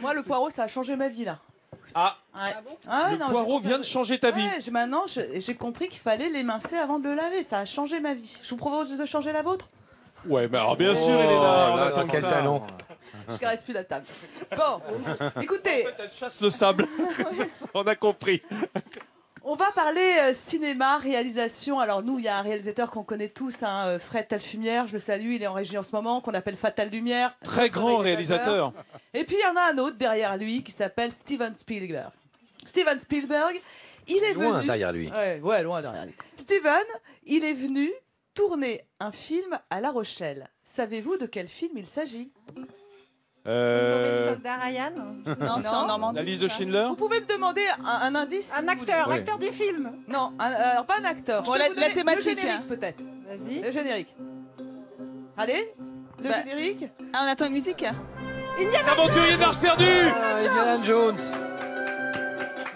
Moi, le poireau, ça a changé ma vie, là. Ah, Ouais. le poireau vient de changer ta vie. Maintenant, j'ai compris qu'il fallait l'émincer avant de le laver. Ça a changé ma vie. Je vous propose de changer la vôtre. Ouais, mais alors bien sûr, Elena. Là, attends, quel talent. Je caresse plus la table. Bon, écoutez. Elle chasse le sable. On a compris. On va parler cinéma, réalisation. Alors nous, il y a un réalisateur qu'on connaît tous, hein, Fred Talfumière, je le salue, il est en régie en ce moment, qu'on appelle Fatal Lumière. Très grand réalisateur. Et puis il y en a un autre derrière lui qui s'appelle Steven Spielberg. Steven Spielberg, il est Loin venu... derrière lui. Ouais, loin derrière lui. Steven, il est venu tourner un film à La Rochelle. Savez-vous de quel film il s'agit ? Sauver le soldat Ryan. Non, c'est en Normandie. La liste de Schindler. Vous pouvez me demander un indice. Un acteur, Oui. l'acteur du film. Non, pas un acteur. Bon, Je peux la vous donner thématique, le générique hein. peut-être. Vas-y. Le générique. Allez, le Bah. générique. Ah, on attend une musique. Aventurier de l'Arche perdue. Indiana Jones.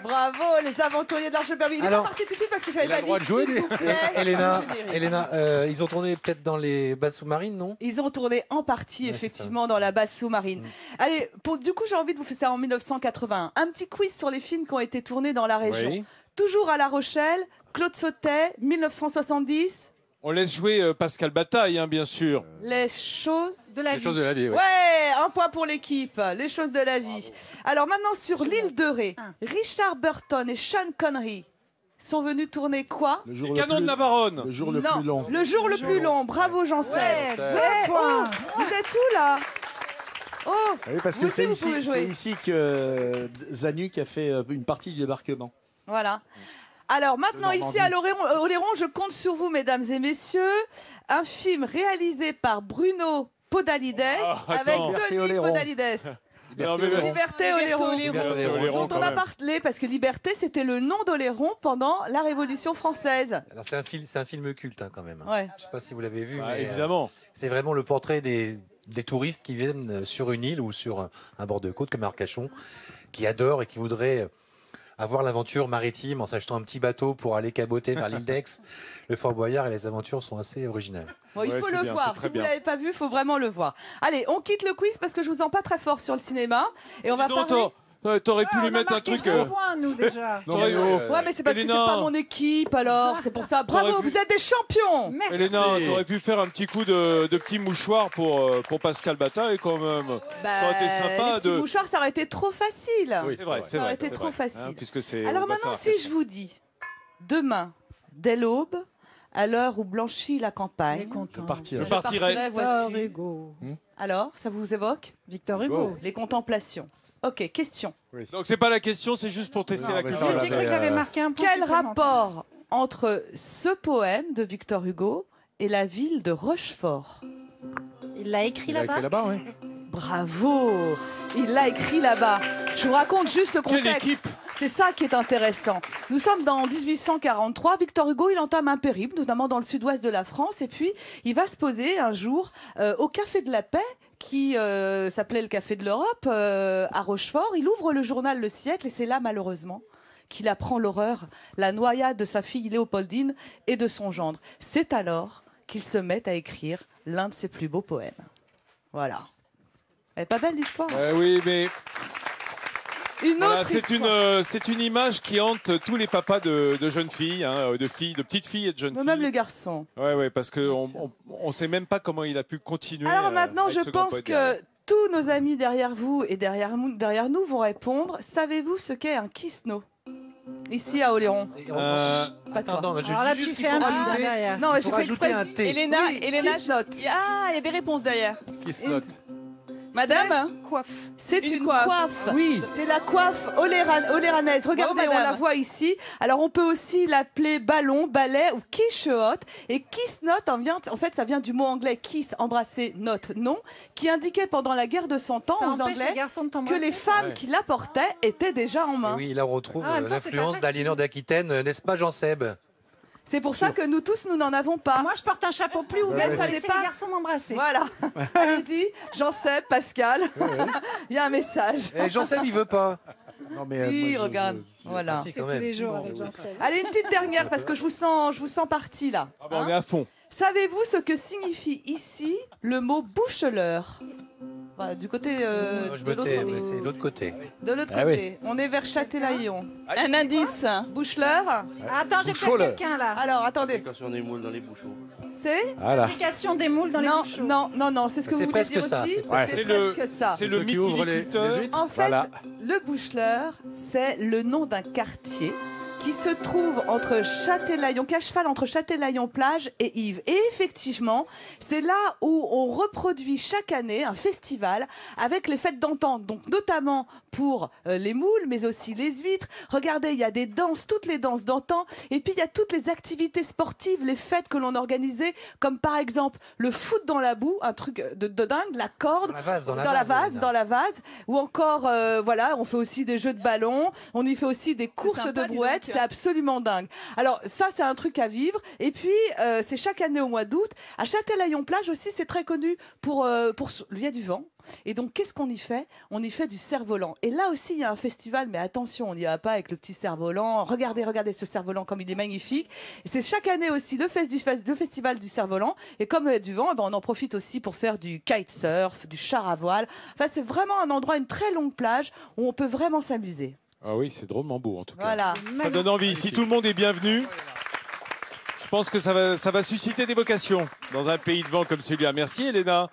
Bravo, les aventuriers de l'Arche perdue. Il est pas Alors, parti tout de suite parce que j'avais Il a pas le droit dit. de jouer, s'il lui. vous plaît, Elena, le générique. Elena, ils ont tourné peut-être dans les bases sous-marines, non? Ils ont tourné en partie, Ouais, effectivement, dans la base sous-marine. Allez, du coup, j'ai envie de vous faire ça en 1981. Un petit quiz sur les films qui ont été tournés dans la région. Oui. Toujours à La Rochelle, Claude Sautet, 1970. On laisse jouer Pascal Bataille, hein, bien sûr. Les choses de la Les vie. choses de la vie, ouais. Ouais, un point pour l'équipe. Les choses de la vie. Alors maintenant, sur l'île de Ré, Richard Burton et Sean Connery sont venus tourner quoi ? Le jour Les le canons plus- de Navarone. Le jour le Non, plus long. le jour le plus long. Bravo, Jean-Seb. Ouais, Ouais, deux points. vous êtes où là ? Oh, Oui, parce Vous que aussi, c'est vous ici, pouvez jouer. c'est ici que Zanuck a fait une partie du débarquement. voilà. Alors maintenant, De ici à Oléron, je compte sur vous, mesdames et messieurs. Un film réalisé par Bruno Podalides avec attends. Liberté Denis Oléron. Podalides. Non, mais- Liberté Oléron. Liberté Oléron, Dont quand on a même. parlé parce que Liberté, c'était le nom d'Oléron pendant la Révolution française. Alors c'est un film culte hein, quand même. Ouais. Je sais pas si vous l'avez vu, Ah, mais évidemment. c'est vraiment le portrait des touristes qui viennent sur une île ou sur un bord de côte comme Arcachon, qui adorent et qui voudraient avoir l'aventure maritime en s'achetant un petit bateau pour aller caboter vers l'île d'Aix. Le Fort Boyard et les aventures sont assez originales. Bon, il Ouais, faut c'est le bien, voir. c'est très Si vous bien. l'avez pas vu, il faut vraiment le voir. Allez, on quitte le quiz parce que je vous sens pas très fort sur le cinéma et on va Donc, parler. t'aurais pu lui On a mettre un marqué truc. 3 points, nous, déjà. T'aurais- Ouais, mais c'est parce que c'est Elena. pas mon équipe alors. C'est pour ça. Bravo, T'aurais pu- vous êtes des champions. Merci. Elena, t'aurais pu faire un petit coup de petit mouchoir pour Pascal Bataille quand même. Bah, Ça aurait été sympa les petits de. mouchoirs, ça aurait été trop facile. C'est vrai, c'est Ça aurait vrai. été c'est trop vrai. facile. Puisque c'est. Alors au maintenant, bassin si je vous dis demain, dès l'aube, à l'heure où blanchit la campagne, Je partirai. Je partirai. voiture. Victor Hugo. Alors, ça vous évoque Victor Hugo. les contemplations. Ok, question. Donc c'est pas la question, c'est juste pour tester la mais culture. ça, J'ai cru que j'avais marqué un point. Quel supplémentaire. rapport entre ce poème de Victor Hugo et la ville de Rochefort? Il l'a écrit Il a écrit là-bas. là-bas, oui. Bravo! Il l'a écrit là-bas. Je vous raconte juste le Quelle contexte. équipe! C'est ça qui est intéressant. Nous sommes dans 1843. Victor Hugo, il entame un périple, notamment dans le sud-ouest de la France. Et puis, il va se poser un jour au Café de la Paix, qui s'appelait le Café de l'Europe, à Rochefort. Il ouvre le journal Le Siècle et c'est là, malheureusement, qu'il apprend l'horreur, la noyade de sa fille Léopoldine et de son gendre. C'est alors qu'il se met à écrire l'un de ses plus beaux poèmes. Voilà. Elle est pas belle l'histoire. Oui, mais Une voilà, autre c'est histoire. c'est une image qui hante tous les papas de jeunes filles, hein, de petites filles et de jeunes filles. Même le garçon. Ouais, parce que on sait même pas comment il a pu continuer. Alors maintenant, avec je ce grand pense poète que derrière. tous nos amis derrière vous et derrière nous vont répondre. Savez-vous ce qu'est un kissno? Ici à Oléron. Pas toi. Attends, Alors là, tu fais un rajouter- bide derrière. Non, mais je Pour fais rajouter exprès. un T. Elena, Oui, Elena, kiss note. Ah, il y a des réponses derrière. Kiss note. Madame, Coiffe. C'est Une une coiffe. coiffe. Oui. C'est la coiffe oléranaise. Regardez, Bravo, on madame. la voit ici. Alors, on peut aussi l'appeler ballon, balai ou quiche-hotte. Et kiss-note, en fait, ça vient du mot anglais kiss, embrasser, note, non, qui indiquait pendant la guerre de 100 ans Ça aux empêche les Anglais garçons de que t'embrasser. les femmes qui la portaient étaient déjà en Et main. oui, là on retrouve Ah, en même temps, c'est l'influence pas facile. d'Aliénor d'Aquitaine, n'est-ce pas Jean Seb? C'est pour ça que nous tous, nous n'en avons pas. Moi, je porte un chapeau plus ouvert, ouais. ça Ça laisse dépend. les garçons m'embrasser. Voilà. Allez-y, Jean-Seb, Pascal. Il y a un message. Et Jean Seb il veut pas. Non, mais, Si, moi, regarde. Voilà. Si, C'est quand tous même. les jours avec Jean-Seb. Allez, une petite dernière parce que je vous sens parti là. Ah bah, on est à fond. Savez-vous ce que signifie ici le mot boucheleur? Voilà, du côté Moi, je de me tais, l'autre mais c'est l'autre côté. de l'autre Ah côté. On est vers Châtelaillon. Un indice. Boucheleur. Attends, j'ai Bouchot, peut-être quelqu'un là. Alors, attendez. Fabrication des moules dans les bouchons. C'est Voilà. L'application des moules dans les non, bouchons. non, c'est ce que C'est vous voulez dire presque ça, aussi. c'est Ouais, C'est c'est presque ça. C'est le Ceux qui ouvrent les mythiliculteur. huîtres. En fait, Voilà. le Boucheleur, c'est le nom d'un quartier qui se trouve entre Châtelaillon, qui est à cheval entre Châtelaillon-Plage et Yves. Et effectivement, c'est là où on reproduit chaque année un festival avec les fêtes d'antan, donc notamment pour les moules, mais aussi les huîtres. Regardez, il y a des danses, toutes les danses d'antan, et puis il y a toutes les activités sportives, les fêtes que l'on organisait, comme par exemple le foot dans la boue, un truc de dingue, la corde, Dans la vase. ou encore, voilà, on fait aussi des jeux de ballon, on y fait aussi des courses sympa, de dis brouettes, donc. c'est absolument dingue. Alors ça, c'est un truc à vivre. Et puis, c'est chaque année au mois d'août. À Châtelaillon-Plage aussi, c'est très connu pour il y a du vent. Et donc, qu'est-ce qu'on y fait? On y fait du cerf-volant. Et là aussi, il y a un festival, mais attention, on n'y va pas avec le petit cerf-volant. Regardez ce cerf-volant comme il est magnifique. Et c'est chaque année aussi le festival du cerf-volant. Et comme il y a du vent, on en profite aussi pour faire du kitesurf, du char à voile. Enfin, c'est vraiment un endroit, une très longue plage où on peut vraiment s'amuser. Ah oui, c'est drôlement beau en tout cas. Voilà. Ça donne envie. Si tout le monde est bienvenu, je pense que ça va susciter des vocations dans un pays de vent comme celui-là. Merci Elena.